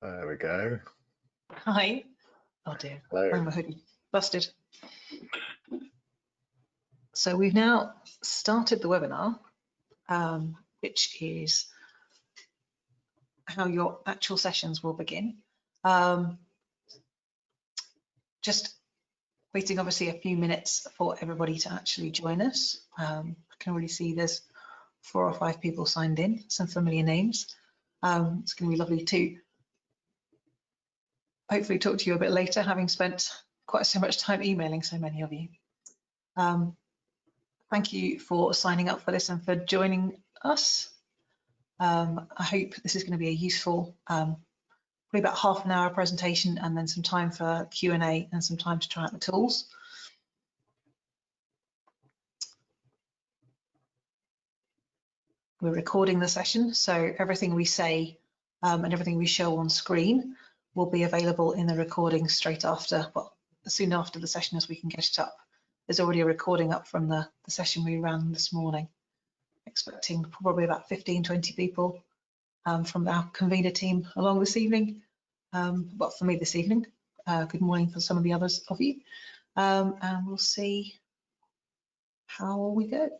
There we go. Hi. Oh dear, Hello. I'm a hoodie. Busted. So we've now started the webinar, which is how your actual sessions will begin. Just waiting obviously a few minutes for everybody to actually join us. I can already see there's 4 or 5 people signed in, some familiar names. It's going to be lovely to hopefully talk to you a bit later, having spent quite so much time emailing so many of you. Thank you for signing up for this and for joining us. I hope this is going to be a useful, probably about half an hour presentation and then some time for Q&A and some time to try out the tools. We're recording the session, so everything we say and everything we show on screen will be available in the recording straight after, well, soon after the session as we can get it up. There's already a recording up from the session we ran this morning, expecting probably about 15-20 people from our convener team along this evening. Well, for me this evening. Good morning for some of the others of you. And we'll see how we go.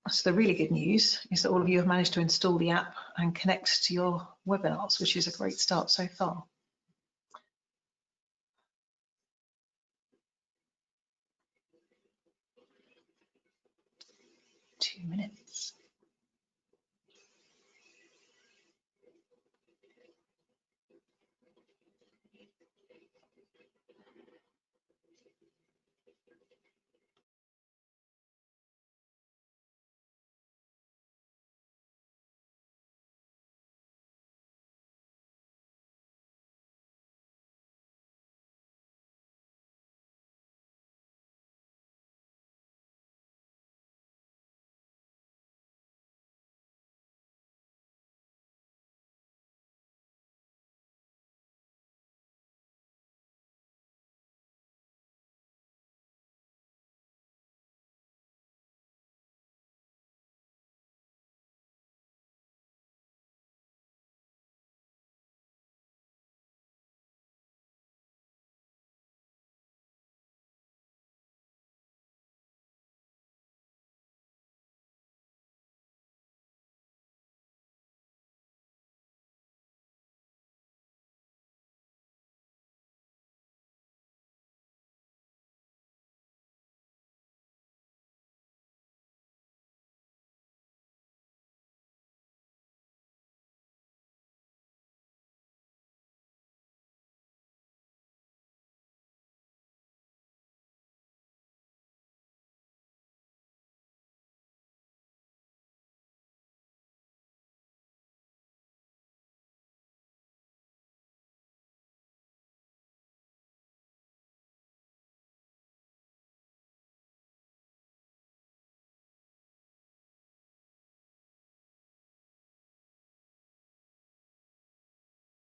So the really good news is that all of you have managed to install the app and connect to your webinars, which is a great start so far. Two minutes.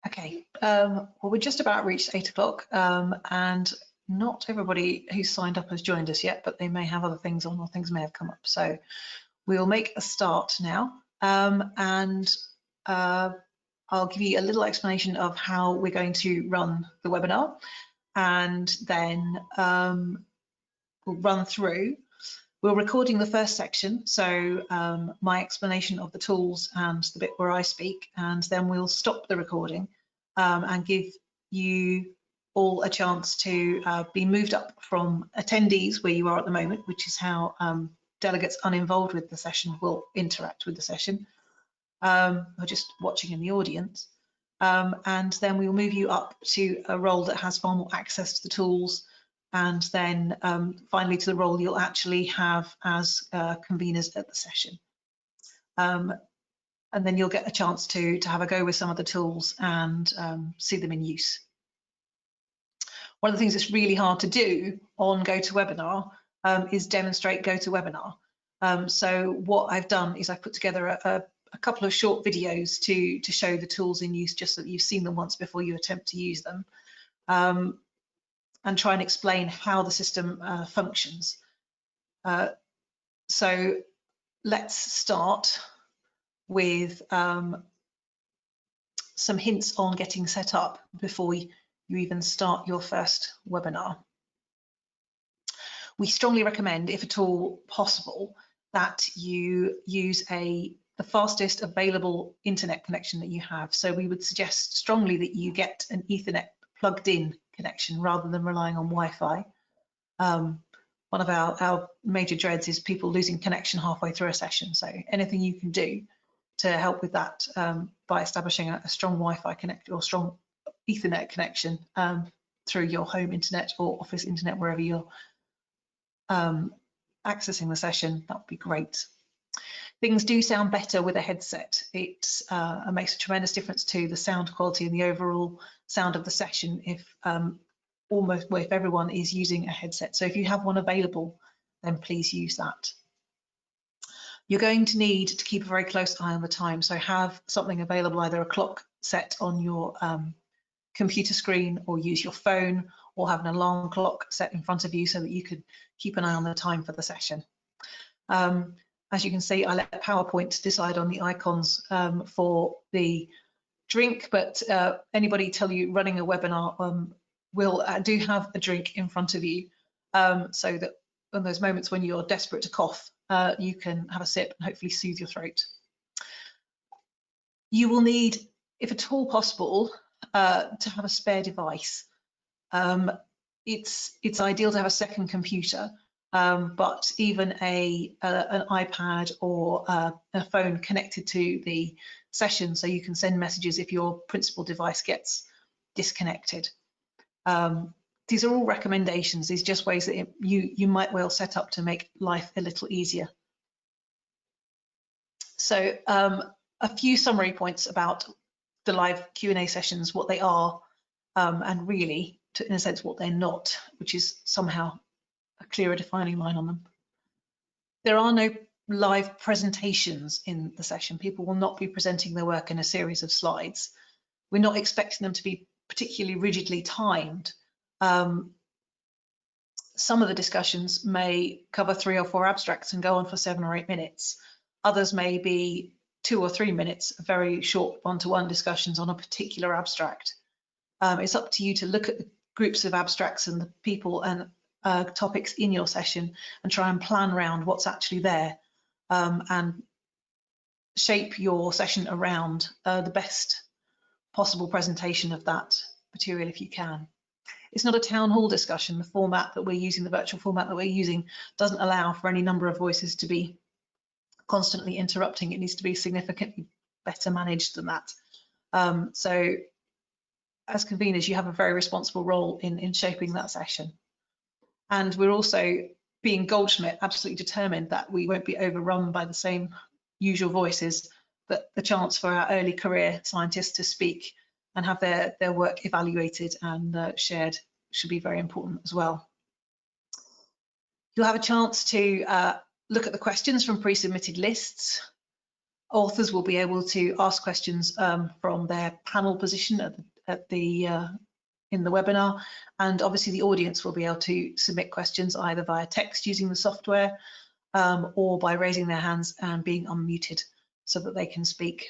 Okay, well, we're just about reached 8 o'clock and not everybody who's signed up has joined us yet, but they may have other things on or things may have come up. So we'll make a start now and I'll give you a little explanation of how we're going to run the webinar, and then we'll run through. We're recording the first section, so my explanation of the tools and the bit where I speak, and then we'll stop the recording and give you all a chance to be moved up from attendees where you are at the moment, which is how delegates uninvolved with the session will interact with the session, or just watching in the audience. And then we'll move you up to a role that has far more access to the tools, and then finally to the role you'll actually have as conveners at the session. And then you'll get a chance to have a go with some of the tools and see them in use. One of the things that's really hard to do on GoToWebinar is demonstrate GoToWebinar. So what I've done is I've put together a couple of short videos to show the tools in use, just so that you've seen them once before you attempt to use them, and try and explain how the system functions. So let's start with some hints on getting set up before you even start your first webinar. We strongly recommend, if at all possible, that you use the fastest available internet connection that you have. So we would suggest strongly that you get an Ethernet plugged in connection rather than relying on Wi-Fi. One of our major dreads is people losing connection halfway through a session. So anything you can do to help with that by establishing a strong Wi-Fi connection or strong Ethernet connection through your home internet or office internet, wherever you're accessing the session, that would be great. Things do sound better with a headset. It makes a tremendous difference to the sound quality and the overall sound of the session if if everyone is using a headset. So if you have one available, then please use that. You're going to need to keep a very close eye on the time. So have something available, either a clock set on your computer screen, or use your phone, or have an alarm clock set in front of you so that you could keep an eye on the time for the session. As you can see, I let PowerPoint decide on the icons for the drink, but anybody tell you running a webinar will do have a drink in front of you, so that in those moments when you're desperate to cough, you can have a sip and hopefully soothe your throat. You will need, if at all possible, to have a spare device. It's ideal to have a second computer, but even an iPad or a phone connected to the session, so you can send messages if your principal device gets disconnected. These are all recommendations. These are just ways that you might well set up to make life a little easier. So a few summary points about the live Q&A sessions, what they are, and really, in a sense, what they're not, which is somehow a clearer defining line on them. There are no live presentations in the session. People will not be presenting their work in a series of slides. We're not expecting them to be particularly rigidly timed. Some of the discussions may cover 3 or 4 abstracts and go on for 7 or 8 minutes. Others may be 2 or 3 minutes, very short one-to-one discussions on a particular abstract. It's up to you to look at the groups of abstracts and the people and topics in your session and try and plan around what's actually there, and shape your session around the best possible presentation of that material if you can. It's not a town hall discussion. The format that we're using, the virtual format that we're using, doesn't allow for any number of voices to be constantly interrupting. It needs to be significantly better managed than that. So as conveners, you have a very responsible role in shaping that session. And we're also, being Goldschmidt, absolutely determined that we won't be overrun by the same usual voices, but the chance for our early career scientists to speak and have their work evaluated and shared should be very important as well. You'll have a chance to look at the questions from pre-submitted lists. Authors will be able to ask questions from their panel position in the webinar, and obviously the audience will be able to submit questions either via text using the software or by raising their hands and being unmuted so that they can speak.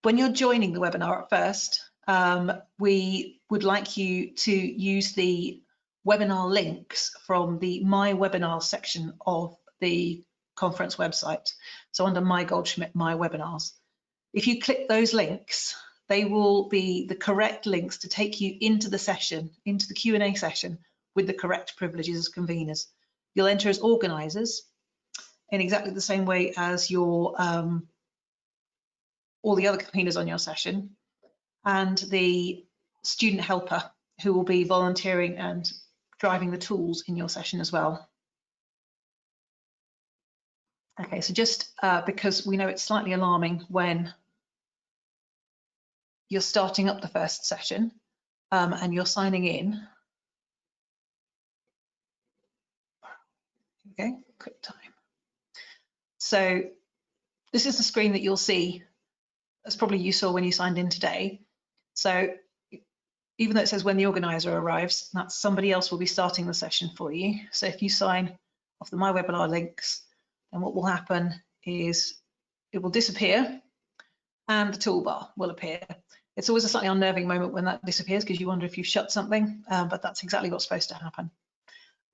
When you're joining the webinar at first, we would like you to use the webinar links from the My Webinar section of the conference website. So under My Goldschmidt, My Webinars. If you click those links, they will be the correct links to take you into the session, into the Q&A session with the correct privileges as conveners. You'll enter as organisers in exactly the same way as your all the other conveners on your session, and the student helper who will be volunteering and driving the tools in your session as well. Okay, so just because we know it's slightly alarming when you're starting up the first session and you're signing in. Okay, quick time. So this is the screen that you'll see. That's probably you saw when you signed in today. So even though it says when the organizer arrives, that's somebody else will be starting the session for you. So if you sign of the My Webinar links, then what will happen is it will disappear and the toolbar will appear. It's always a slightly unnerving moment when that disappears because you wonder if you've shut something, but that's exactly what's supposed to happen.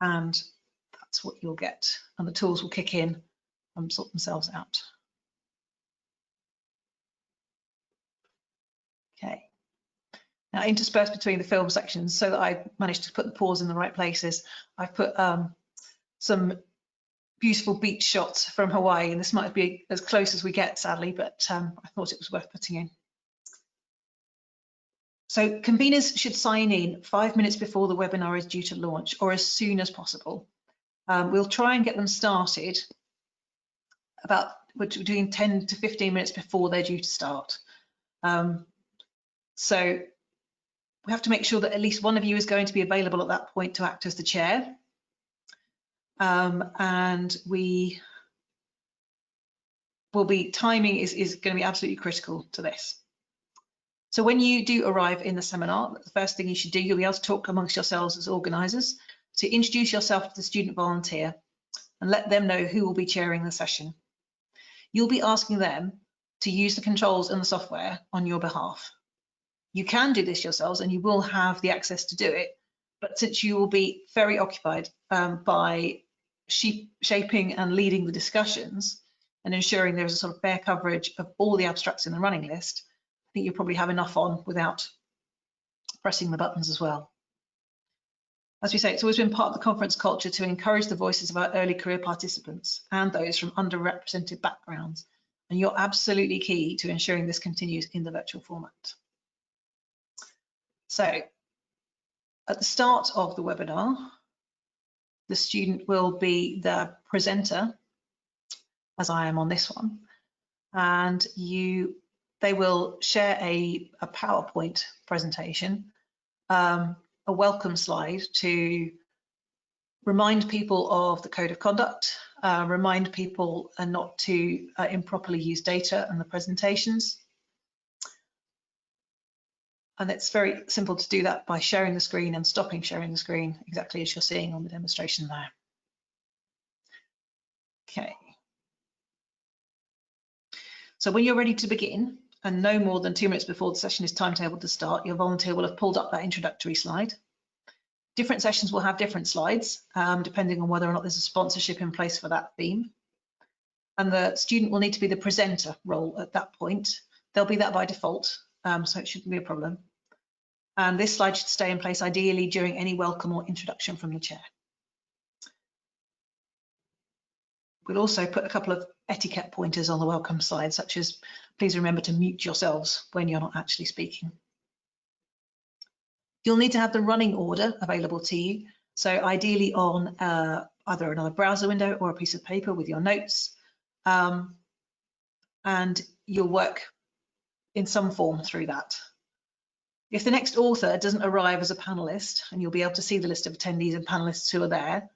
And that's what you'll get. And the tools will kick in and sort themselves out. Okay. Now, interspersed between the film sections, so that I managed to put the pause in the right places, I've put some beautiful beach shots from Hawaii, and this might be as close as we get, sadly, but I thought it was worth putting in. So conveners should sign in 5 minutes before the webinar is due to launch, or as soon as possible. We'll try and get them started about between 10 to 15 minutes before they're due to start. So we have to make sure that at least one of you is going to be available at that point to act as the chair. And we will be, timing is going to be absolutely critical to this. So when you do arrive in the seminar, the first thing you should do, you'll be able to talk amongst yourselves as organisers, to introduce yourself to the student volunteer and let them know who will be chairing the session. You'll be asking them to use the controls and the software on your behalf. You can do this yourselves and you will have the access to do it, but since you will be very occupied by shaping and leading the discussions and ensuring there's a sort of fair coverage of all the abstracts in the running list, I think you'll probably have enough on without pressing the buttons as well. As we say, it's always been part of the conference culture to encourage the voices of our early career participants and those from underrepresented backgrounds, and you're absolutely key to ensuring this continues in the virtual format. So at the start of the webinar, the student will be the presenter, as I am on this one, and they will share a PowerPoint presentation, a welcome slide to remind people of the code of conduct, remind people not to improperly use data and the presentations. And it's very simple to do that by sharing the screen and stopping sharing the screen, exactly as you're seeing on the demonstration there. Okay. So when you're ready to begin, and no more than 2 minutes before the session is timetabled to start, your volunteer will have pulled up that introductory slide. Different sessions will have different slides, depending on whether or not there's a sponsorship in place for that theme. And the student will need to be the presenter role at that point. They'll be that by default, so it shouldn't be a problem. And this slide should stay in place ideally during any welcome or introduction from the chair. We'll also put a couple of etiquette pointers on the welcome slide, such as please remember to mute yourselves when you're not actually speaking. You'll need to have the running order available to you. So ideally on either another browser window or a piece of paper with your notes. And you'll work in some form through that. If the next author doesn't arrive as a panelist, and you'll be able to see the list of attendees and panelists who are there,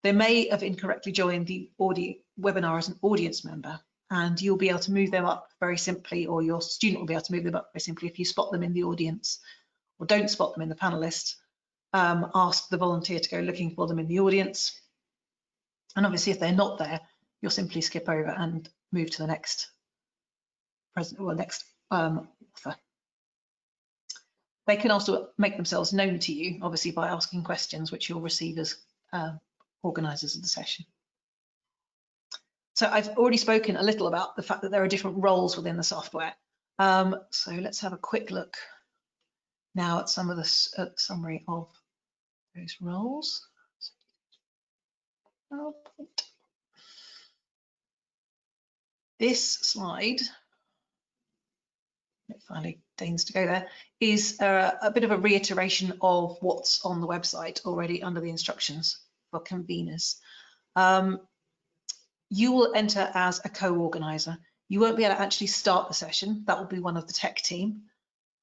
they may have incorrectly joined the webinar as an audience member, and you'll be able to move them up very simply, or your student will be able to move them up very simply if you spot them in the audience, or don't spot them in the panelist. Ask the volunteer to go looking for them in the audience. And obviously, if they're not there, you'll simply skip over and move to the next author. They can also make themselves known to you, obviously, by asking questions, which you'll receive as organisers of the session. So I've already spoken a little about the fact that there are different roles within the software. So let's have a quick look now at some of the summary of those roles. This slide, it finally deigns to go there, is a bit of a reiteration of what's on the website already under the instructions for conveners. You will enter as a co-organizer. You won't be able to actually start the session. That will be one of the tech team.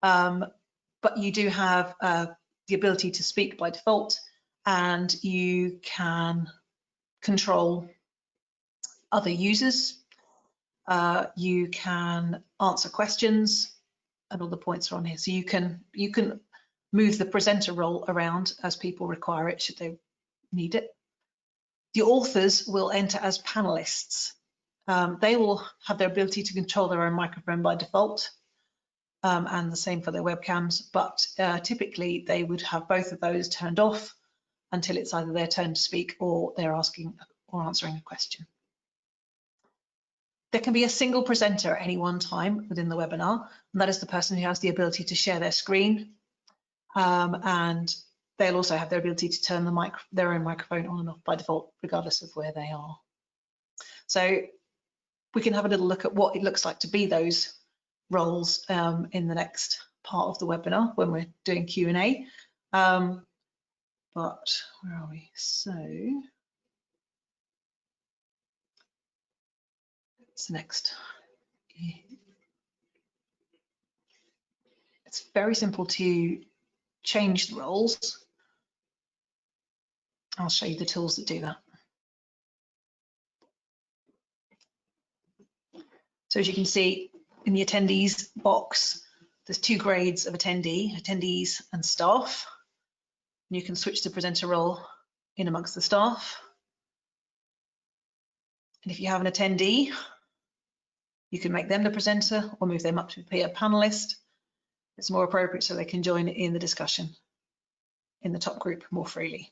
But you do have the ability to speak by default, and you can control other users. You can answer questions, and all the points are on here. So you can move the presenter role around as people require it, should they need it. The authors will enter as panelists. They will have their ability to control their own microphone by default, and the same for their webcams, but typically they would have both of those turned off until it's either their turn to speak or they're asking or answering a question. There can be a single presenter at any one time within the webinar, and that is the person who has the ability to share their screen, and they'll also have their ability to turn their own microphone on and off by default, regardless of where they are. So we can have a little look at what it looks like to be those roles in the next part of the webinar when we're doing Q&A. But where are we? So it's next. It's very simple to change the roles. I'll show you the tools that do that. So as you can see in the attendees box, there's two grades of attendee, attendees and staff. And you can switch the presenter role in amongst the staff. And if you have an attendee, you can make them the presenter or move them up to be a panelist. It's more appropriate so they can join in the discussion in the top group more freely.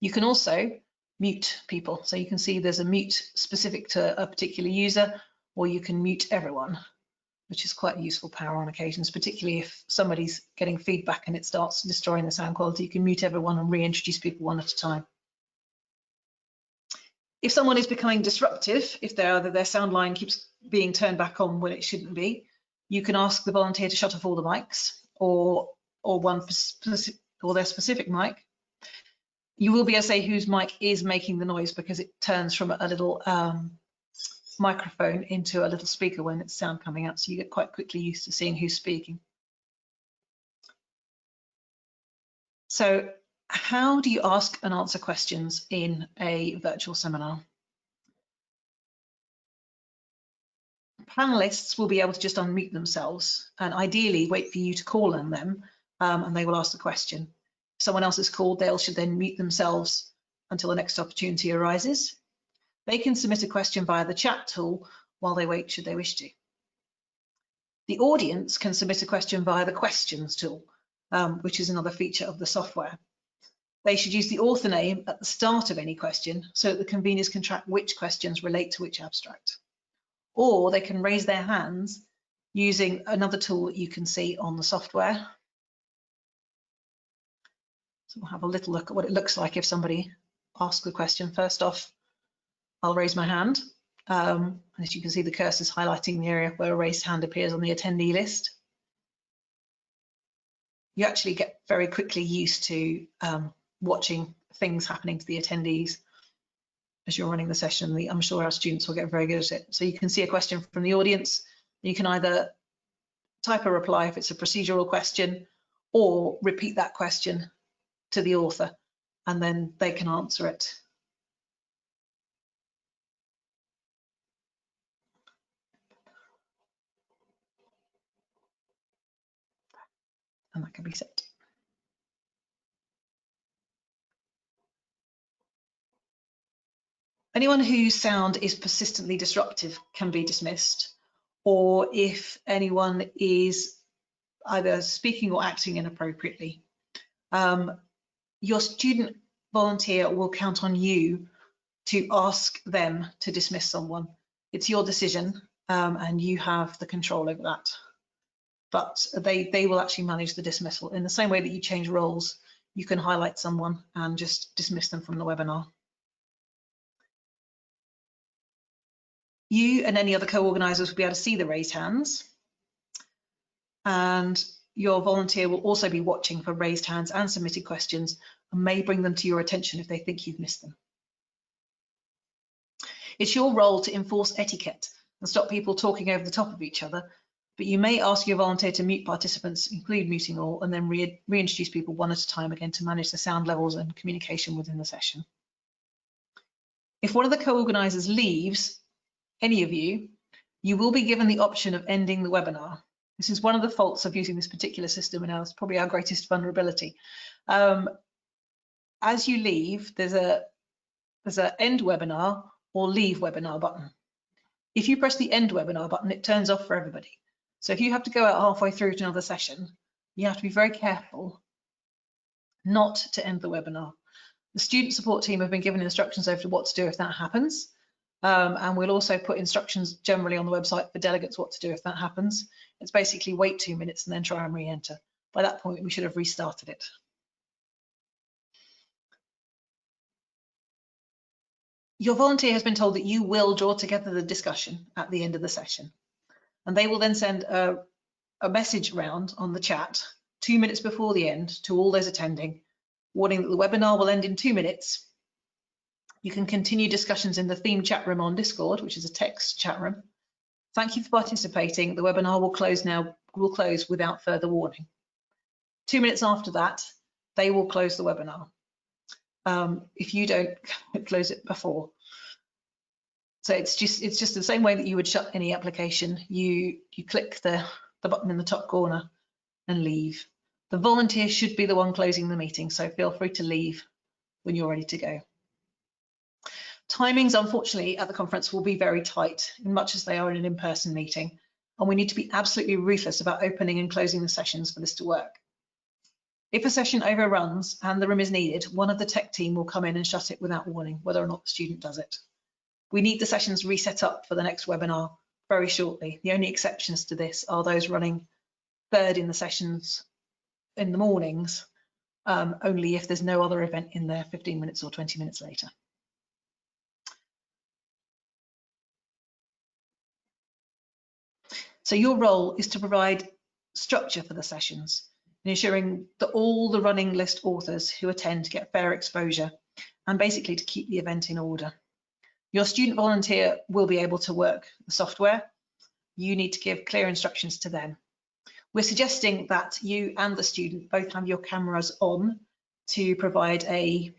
You can also mute people. So you can see there's a mute specific to a particular user, or you can mute everyone, which is quite a useful power on occasions, particularly if somebody's getting feedback and it starts destroying the sound quality. You can mute everyone and reintroduce people one at a time. If someone is becoming disruptive, if their sound line keeps being turned back on when it shouldn't be, you can ask the volunteer to shut off all the mics or their specific mic. You will be able to say whose mic is making the noise because it turns from a little microphone into a little speaker when it's sound coming out, so you get quite quickly used to seeing who's speaking. So how do you ask and answer questions in a virtual seminar? Panelists will be able to just unmute themselves and ideally wait for you to call on them, and they will ask the question. If someone else is called, they should then mute themselves until the next opportunity arises. They can submit a question via the chat tool while they wait should they wish to. The audience can submit a question via the questions tool, which is another feature of the software. They should use the author name at the start of any question so that the conveners can track which questions relate to which abstract. Or they can raise their hands using another tool that you can see on the software. So we'll have a little look at what it looks like if somebody asks a question. First off, I'll raise my hand. And as you can see, the cursor is highlighting the area where a raised hand appears on the attendee list. You actually get very quickly used to watching things happening to the attendees as you're running the session. I'm sure our students will get very good at it. So you can see a question from the audience. You can either type a reply if it's a procedural question, or repeat that question to the author, and then they can answer it. And that can be set. Anyone whose sound is persistently disruptive can be dismissed, or if anyone is either speaking or acting inappropriately. Your student volunteer will count on you to ask them to dismiss someone. It's your decision, and you have the control over that. But they will actually manage the dismissal. In the same way that you change roles, you can highlight someone and just dismiss them from the webinar. You and any other co-organisers will be able to see the raised hands, and your volunteer will also be watching for raised hands and submitted questions and may bring them to your attention if they think you've missed them. It's your role to enforce etiquette and stop people talking over the top of each other, but you may ask your volunteer to mute participants, include muting all, and then reintroduce people one at a time again to manage the sound levels and communication within the session. If one of the co-organisers leaves, any of you, you will be given the option of ending the webinar. This is one of the faults of using this particular system, and it's probably our greatest vulnerability. as you leave, there's a end webinar or leave webinar button. If you press the end webinar button, it turns off for everybody. So if you have to go out halfway through to another session, you have to be very careful not to end the webinar. The student support team have been given instructions over to what to do if that happens. And we'll also put instructions generally on the website for delegates what to do if that happens. It's basically wait 2 minutes and then try and re-enter. By that point, we should have restarted it. Your volunteer has been told that you will draw together the discussion at the end of the session. And they will then send a message round on the chat 2 minutes before the end to all those attending, warning that the webinar will end in 2 minutes. You can continue discussions in the theme chat room on Discord, which is a text chat room. Thank you for participating. The webinar will close without further warning. 2 minutes after that, they will close the webinar. If you don't close it before. So it's just the same way that you would shut any application. You click the button in the top corner and leave. The volunteer should be the one closing the meeting, so feel free to leave when you're ready to go. Timings, unfortunately, at the conference will be very tight, much as they are in an in-person meeting, and we need to be absolutely ruthless about opening and closing the sessions for this to work. If a session overruns and the room is needed, one of the tech team will come in and shut it without warning, whether or not the student does it. We need the sessions reset up for the next webinar very shortly. The only exceptions to this are those running third in the sessions in the mornings, only if there's no other event in there 15 minutes or 20 minutes later. So your role is to provide structure for the sessions, ensuring that all the running list authors who attend get fair exposure, and basically to keep the event in order. Your student volunteer will be able to work the software. You need to give clear instructions to them. We're suggesting that you and the student both have your cameras on to provide a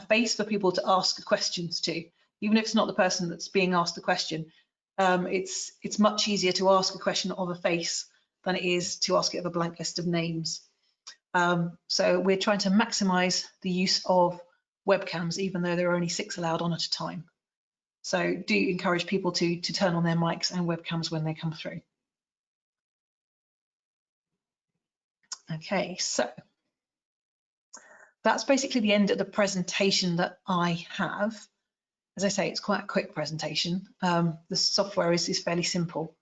face for people to ask questions to. Even if it's not the person that's being asked the question, it's much easier to ask a question of a face than it is to ask it of a blank list of names. So we're trying to maximize the use of webcams, even though there are only 6 allowed on at a time. So do encourage people to turn on their mics and webcams when they come through. Okay, so that's basically the end of the presentation that I have. As I say, it's quite a quick presentation. The software is fairly simple.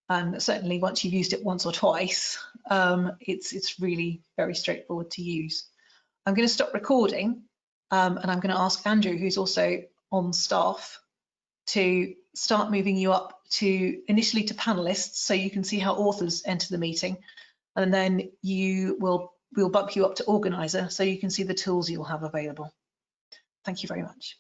And certainly once you've used it once or twice, it's really very straightforward to use. I'm going to stop recording and I'm going to ask Andrew, who's also on staff, to start moving you up to initially to panelists so you can see how authors enter the meeting, and then we'll bump you up to organizer so you can see the tools you'll have available. Thank you very much.